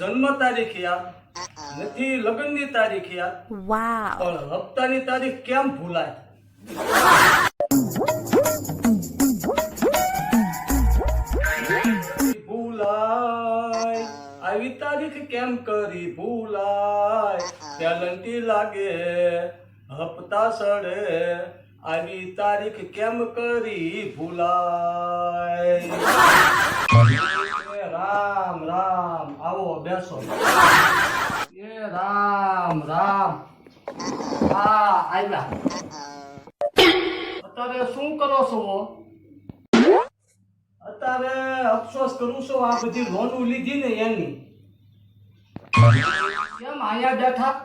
જન્મ તારીખ યાદ, નથી લગ્નની તારીખ યાદ, પણ હપ્તાની તારીખ કેમ ભૂલાય? ભૂલાય આવી તારીખ કેમ કરી ભૂલાય? પેલન્ટી લાગે હપ્તા સડે આવી તારીખ કેમ કરી ભૂલાય? રામ રામ, આવો બેસો. એ રામ રામ, હા આવ્યા. અત્યારે શું કરો છો? અત્યારે અફસોસ કરું છું આ બધી લોન લીધી ને એની. કેમ આયા બેઠા?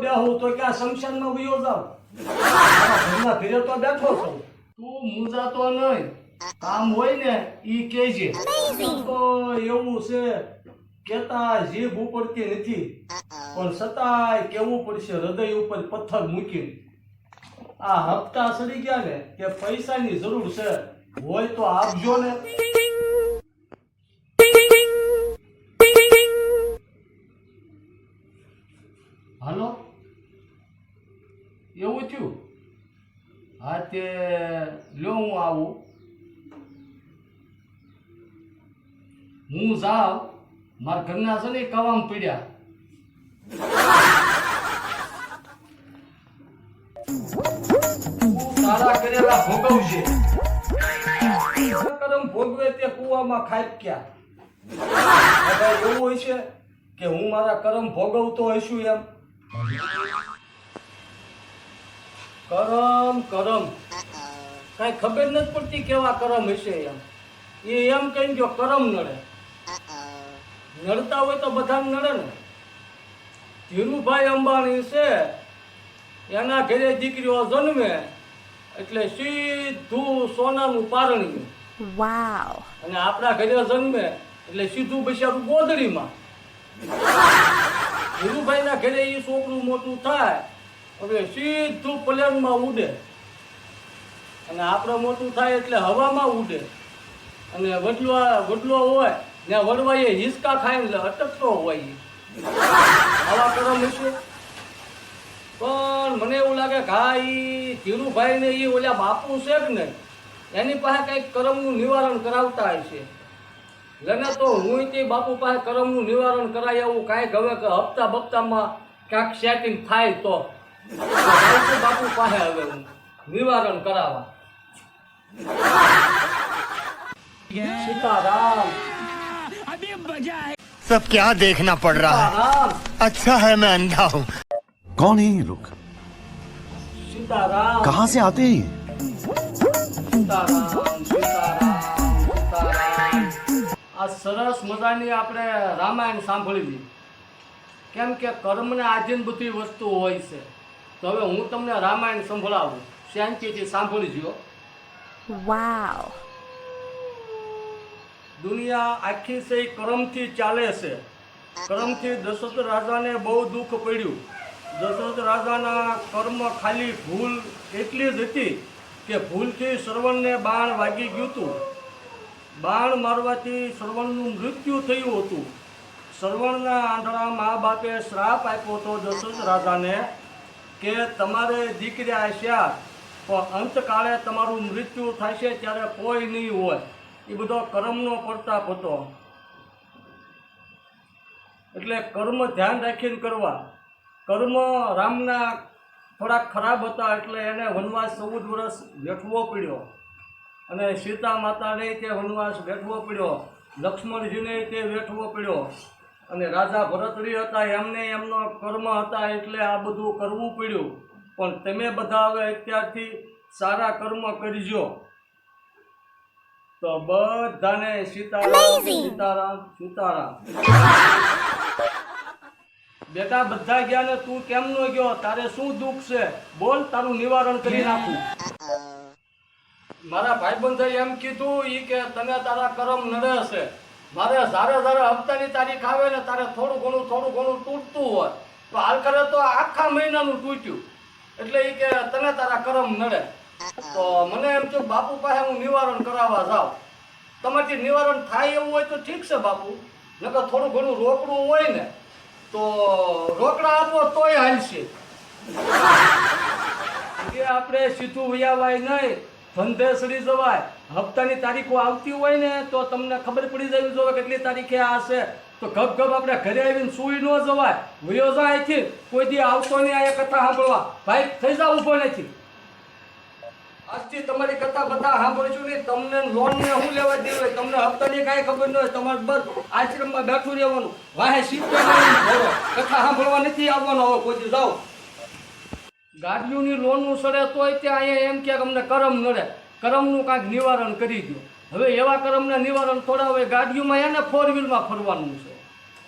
બેહું તો ક્યાં શમશાનમાં વયો જાવ? ઘરના ફેરે તો બેઠો છો. તું મૂંઝાતો નહીં, કામ હોય ને ઈ કહેજે. તો એવું છે કેતા જીભ ઉપડતી નથી, પણ છતાંય કેવું પડશે હૃદય ઉપર પથ્થર મૂકીને. આ હપ્તા સડી ગયા ને કે પૈસાની જરૂર છે, હોય તો આપજો ને. હાલો, એવું થયું? હા તે લો હું આવું. હું જાઉં, મારા ઘરના છે ને કવામ પડ્યા. તારા કરેલા ભોગવશે. કરમ ભોગવે તે કુવામાં ખાબક્યા. એવું હોય છે કે હું મારા કરમ ભોગવતો હશું એમ? કરમ કરમ કઈ ખબર નથી પડતી કેવા કરમ હશે એમ. એ એમ કહીને જો કરમ નડે. નડતા હોય તો બધાને નડે ને. ધીરુભાઈ અંબાણી છે, એના ઘરે દીકરીઓ જન્મે એટલે સીધું સોનાનું પારણ્યું. અને આપણા ઘરે જન્મે એટલે સીધું બિચારું ગોદડીમાં. ધીરુભાઈ ના ઘરે એ છોકરું મોટું થાય હવે સીધું પ્લેનમાં ઉડે, અને આપણે મોટું થાય એટલે હવામાં ઉડે. અને વડલો હોય ને વડવાઈએ હિસકા ખાઈને અટકતો હોય. આવા કરમ હશે. પણ મને એવું લાગે કે હા ઈ ધીરુભાઈ ને ઈ ઓલા બાપુ છે કે ને એની પાસે કઈક કરમનું નિવારણ કરાવતા હશે. લને તો હું તે બાપુ પાસે કરમનું નિવારણ કરાય એવું કાંઈક હવે કે હપ્તા બપ્તામાં ક્યાંક સેટિંગ થાય તો બાપુ પાસે હવે હું નિવારણ કરાવવા. सीताराम। सब क्या देखना पड़ रहा है? अच्छा है मैं अंधा हूँ। कौन है ये लोग? सीताराम। कहाँ से आते हैं? सीताराम सीताराम सीताराम। આ સરસ મજાની આપણે રામાયણ સાંભળવી, કેમ કે કર્મને આધીન બધી વસ્તુ હોય છે. તો હવે હું તમને રામાયણ સંભળાવું, શાંતિથી સાંભળજો. વાવ. દુનિયા આખી છે કર્મથી ચાલે છે. કર્મથી દશરથ રાજાને બહુ દુઃખ પડ્યું. દશરથ રાજાના કર્મ ખાલી ભૂલ એટલી જ હતી કે ભૂલથી શ્રવણને બાણ વાગી ગયું હતું. બાણ મારવાથી શ્રવણનું મૃત્યુ થયું હતું. શ્રવણના આંધળા મા બાપે શ્રાપ આપ્યો હતો દશરથ રાજાને કે તમારે દીકરી આશ્યા પણ અંતકાળે તમારું મૃત્યુ થશે ત્યારે કોઈ નહીં હોય. એ બધો કર્મનો પ્રતાપ હતો. એટલે કર્મ ધ્યાન રાખીને કરવા. કર્મ રામના થોડાક ખરાબ હતા એટલે એને વનવાસ 14 વર્ષ વેઠવો પડ્યો. અને સીતા માતાને તે વનવાસ વેઠવો પડ્યો, લક્ષ્મણજીને તે વેઠવો પડ્યો. અને રાજા ભરતરી હતા એમને એમનો કર્મ હતા એટલે આ બધું કરવું પડ્યું. પણ તમે બધા હવે અત્યારથી સારા કર્મ કરજો. તો બધાને સીતારામ સીતારામ સીતારામ. બેટા બધા ગયા ને તું કેમ નો ગયો? તારે શું દુઃખ છે? બોલ, તારું નિવારણ કરી નાખું. મારા ભાઈબંધે એમ કીધું ઈ કે તને તારા કરમ નડે છે. મારે જ્યારે હપ્તાની તારીખ આવે ને તારે થોડું ઘણું તૂટતું હોય તો હાલ કરે તો આખા મહિનાનું તૂટ્યું. એટલે ઈ કે તને તારા કરમ નડે. તો મને એમ કે બાપુ પાસે હું નિવારણ કરાવવા જાઉં. તમારથી નિવારણ થાય એવું હોય તો ઠીક છે બાપુ, નકર થોડું ઘણું રોકડું હોય ને તો રોકડા આપો તોય હાલશે. કે આપણે સીધું વૈયાવાય નહીં, ધંધે સડી જવાય. હપ્તાની તારીખો આવતી હોય ને તો તમને ખબર પડી જવી જોઈએ કેટલી તારીખે આ છે. તો ગપ ગપ આપણે ઘરે આવીને સુઈ ન જવાય. વયો જાય અહીંથી, કોઈ દી આવતો નહીં અહીંયા કથા સાંભળવા. ભાઈ થઈ જાવ ઊભો નથી. આજથી તમારી કથા બધા સાંભળશું નહીં. તમને લોન ને શું લેવા દેવું, તમને હપ્તાની કાંઈ ખબર ન હોય. તમારે બસ આશ્રમમાં બેઠું રહેવાનું, વાહે સીધો કથા સાંભળવા નથી આવવાનો. હવે કોઈ દી જાઓ. ગાડીઓની લોનનું સડે તોય ત્યાં અહીંયા એમ કે અમને કરમ નડે, કરમનું કાંઈક નિવારણ કરી દો. હવે એવા કરમના નિવારણ થોડા હોય. ગાડીઓમાં એને 4 વ્હીલમાં ફરવાનું છે,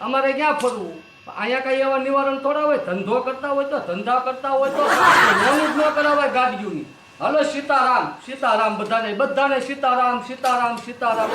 અમારે ક્યાં ફરવું? અહીંયા કાંઈ એવા નિવારણ થોડા હોય. ધંધો કરતા હોય તો ધંધા કરતા હોય તો લોન જ ન કરાવાય ગાડીઓની. હલો સીતારામ સીતારામ, બધાને સીતારામ સીતારામ સીતારામ.